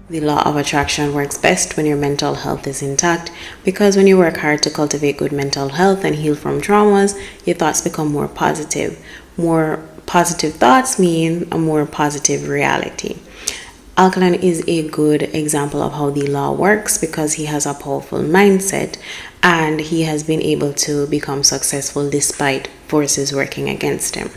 The law of attraction works best when your mental health is intact, because when you work hard to cultivate good mental health and heal from traumas, your thoughts become more positive. More positive thoughts mean a more positive reality. Alkaline is a good example of how the law works because he has a powerful mindset and he has been able to become successful despite forces working against him.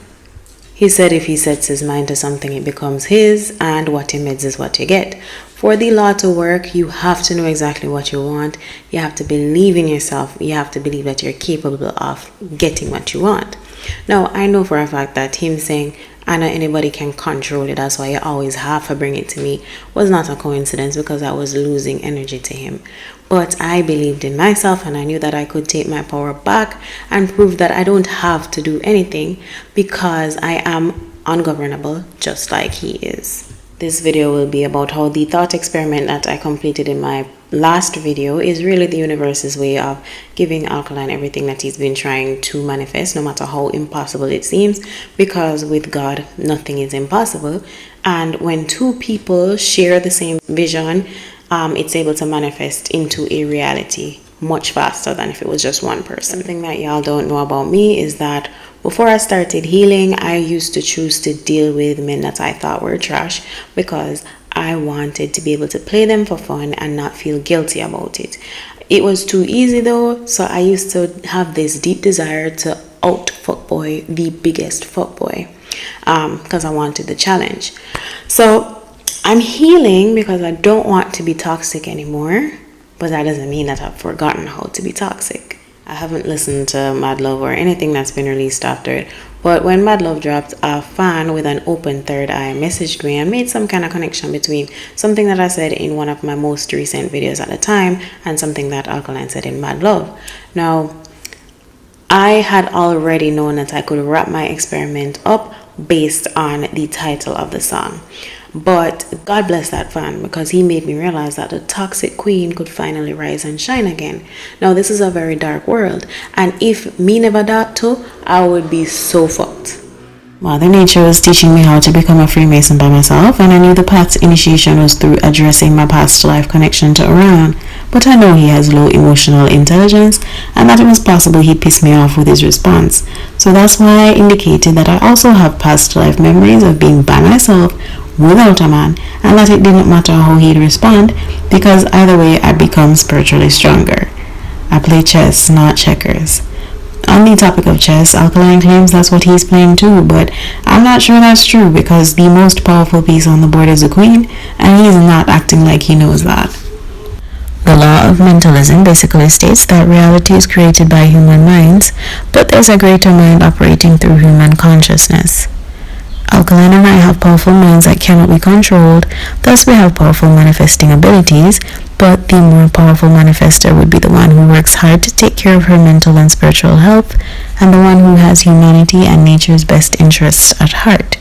He said if he sets his mind to something, it becomes his, and what he meds is what you get. For the law to work, you have to know exactly what you want. You have to believe in yourself. You have to believe that you're capable of getting what you want. Now, I know for a fact that him saying, I know anybody can control it, that's why you always have to bring it to me, was not a coincidence because I was losing energy to him. But I believed in myself and I knew that I could take my power back and prove that I don't have to do anything because I am ungovernable just like he is. This video will be about how the thought experiment that I completed in my last video is really the universe's way of giving Alkaline everything that he's been trying to manifest, no matter how impossible it seems, because with God, nothing is impossible. And when two people share the same vision, it's able to manifest into a reality much faster than if it was just one person. Something that y'all don't know about me is that before I started healing, I used to choose to deal with men that I thought were trash because I wanted to be able to play them for fun and not feel guilty about it. It was too easy though, so I used to have this deep desire to out fuckboy the biggest fuckboy because I wanted the challenge. So I'm healing because I don't want to be toxic anymore, but that doesn't mean that I've forgotten how to be toxic. I haven't listened to Mad Love or anything that's been released after it, but when Mad Love dropped, a fan with an open third eye messaged me and made some kind of connection between something that I said in one of my most recent videos at the time and something that Alkaline said in Mad Love. Now, I had already known that I could wrap my experiment up based on the title of the song. But God bless that fan because he made me realize that the toxic queen could finally rise and shine again. Now, this is a very dark world, and if me never died too, I would be so fucked. Mother Nature was teaching me how to become a Freemason by myself, and I knew the path's initiation was through addressing my past life connection to Orion. But I know he has low emotional intelligence, and that it was possible he'd piss me off with his response. So that's why I indicated that I also have past life memories of being by myself without a man, and that it didn't matter how he'd respond because either way I'd become spiritually stronger. I play chess, not checkers. On the topic of chess, Alkaline claims that's what he's playing too, but I'm not sure that's true because the most powerful piece on the board is a queen, and he's not acting like he knows that. The law of mentalism basically states that reality is created by human minds, but there's a greater mind operating through human consciousness. Alkaline and I have powerful minds that cannot be controlled, thus we have powerful manifesting abilities, but the more powerful manifester would be the one who works hard to take care of her mental and spiritual health, and the one who has humanity and nature's best interests at heart.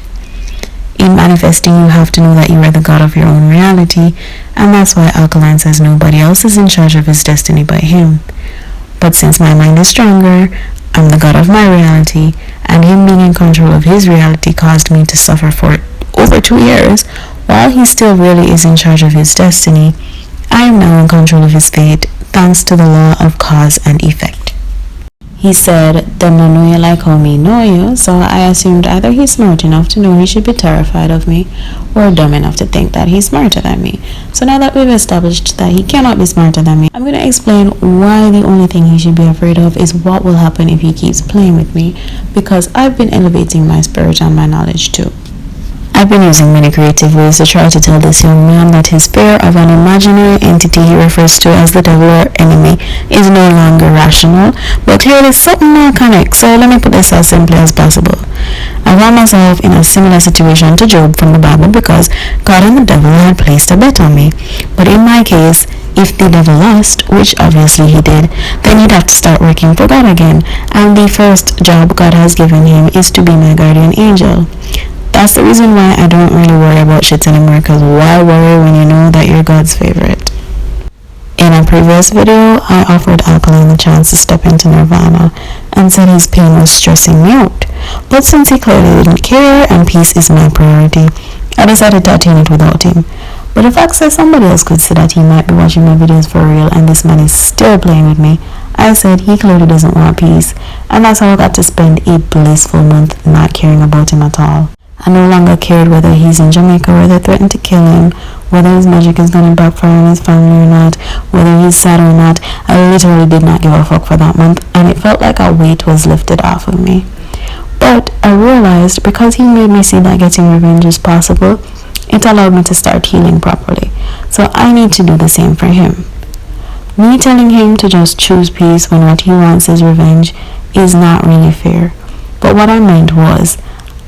In manifesting, you have to know that you are the god of your own reality, and that's why Alkaline says nobody else is in charge of his destiny but him. But since my mind is stronger, I'm the god of my reality, and him being in control of his reality caused me to suffer for over 2 years, while he still really is in charge of his destiny. I am now in control of his fate, thanks to the law of cause and effect. He said, them no know you like how me know you, so I assumed either he's smart enough to know he should be terrified of me, or dumb enough to think that he's smarter than me. So now that we've established that he cannot be smarter than me, I'm going to explain why the only thing he should be afraid of is what will happen if he keeps playing with me, because I've been elevating my spirit and my knowledge too. I've been using many creative ways to try to tell this young man that his fear of an imaginary entity he refers to as the devil or enemy is no longer rational, but clearly something more connects, so let me put this as simply as possible. I found myself in a similar situation to Job from the Bible because God and the devil had placed a bet on me. But in my case, if the devil lost, which obviously he did, then he'd have to start working for God again, and the first job God has given him is to be my guardian angel. That's the reason why I don't really worry about shit anymore, because why worry when you know that you're God's favorite? In a previous video, I offered Alkaline the chance to step into Nirvana and said his pain was stressing me out. But since he clearly didn't care and peace is my priority, I decided to attain it without him. But the fact that somebody else could say that he might be watching my videos for real and this man is still playing with me, I said he clearly doesn't want peace, and that's how I got to spend a blissful month not caring about him at all. I no longer cared whether he's in Jamaica, whether they threatened to kill him, whether his magic is gonna backfire on his family or not, whether he's sad or not. I literally did not give a fuck for that month, and it felt like a weight was lifted off of me. But I realized because he made me see that getting revenge is possible, it allowed me to start healing properly. So I need to do the same for him. Me telling him to just choose peace when what he wants is revenge is not really fair. But what I meant was,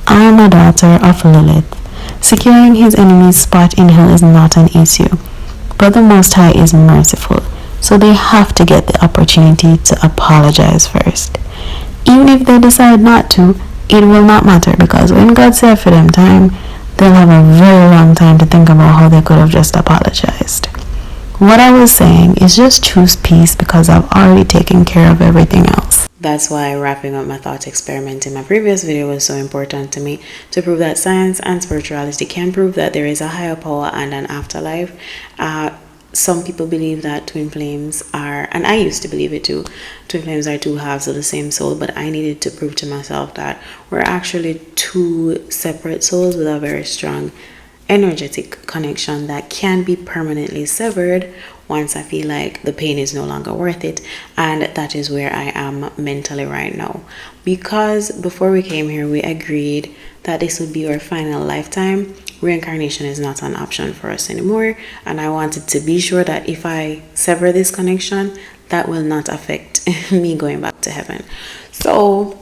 I am a daughter of Lilith. Securing his enemy's spot in hell is not an issue. But the Most High is merciful, so they have to get the opportunity to apologize first. Even if they decide not to, it will not matter, because when God said for them time, they'll have a very long time to think about how they could have just apologized. What I was saying is just choose peace, because I've already taken care of everything else. That's why wrapping up my thought experiment in my previous video was so important to me, to prove that science and spirituality can prove that there is a higher power and an afterlife. Some people believe that twin flames are, and I used to believe it too, twin flames are two halves of the same soul, but I needed to prove to myself that we're actually two separate souls with a very strong energetic connection that can be permanently severed once I feel like the pain is no longer worth it. And that is where I am mentally right now, because before we came here we agreed that this would be our final lifetime. Reincarnation is not an option for us anymore, and I wanted to be sure that if I sever this connection, that will not affect me going back to heaven. So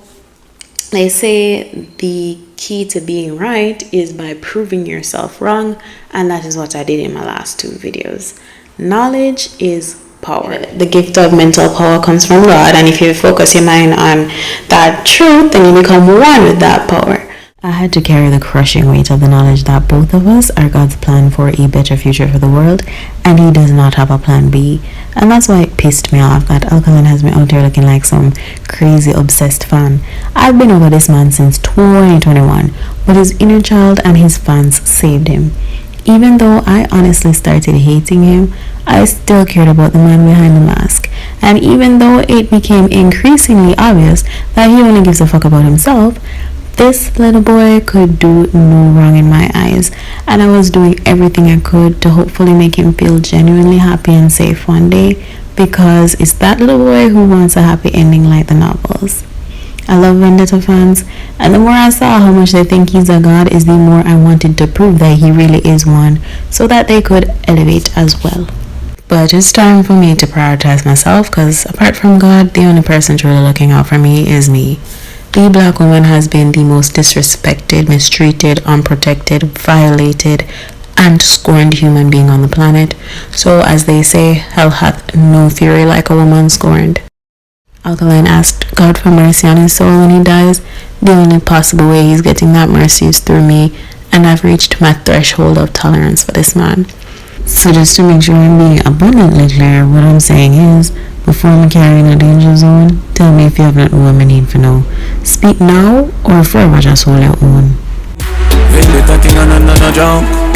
they say the key to being right is by proving yourself wrong, and that is what I did in my last two videos. Knowledge is power. The gift of mental power comes from God, and if you focus your mind on that truth, then you become one with that power. I had to carry the crushing weight of the knowledge that both of us are God's plan for a better future for the world, and he does not have a plan B. And that's why it pissed me off that Alkaline has me out here looking like some crazy obsessed fan. I've been over this man since 2021, but his inner child and his fans saved him. Even though I honestly started hating him, I still cared about the man behind the mask. And even though it became increasingly obvious that he only gives a fuck about himself, this little boy could do no wrong in my eyes, and I was doing everything I could to hopefully make him feel genuinely happy and safe one day, because it's that little boy who wants a happy ending like the novels. I love Vendetta fans, and the more I saw how much they think he's a god is the more I wanted to prove that he really is one, so that they could elevate as well. But it's time for me to prioritize myself, because apart from God, the only person truly looking out for me is me. The black woman has been the most disrespected, mistreated, unprotected, violated, and scorned human being on the planet. So as they say, hell hath no fury like a woman scorned. Alkaline asked God for mercy on his soul when he dies. The only possible way he's getting that mercy is through me, and I've reached my threshold of tolerance for this man. So just to make sure I'm being abundantly clear, what I'm saying is, before I'm carrying a danger zone, tell me if you have not know what I need for now. Speak now, or forever just hold your own. Vendetta thing and another junk.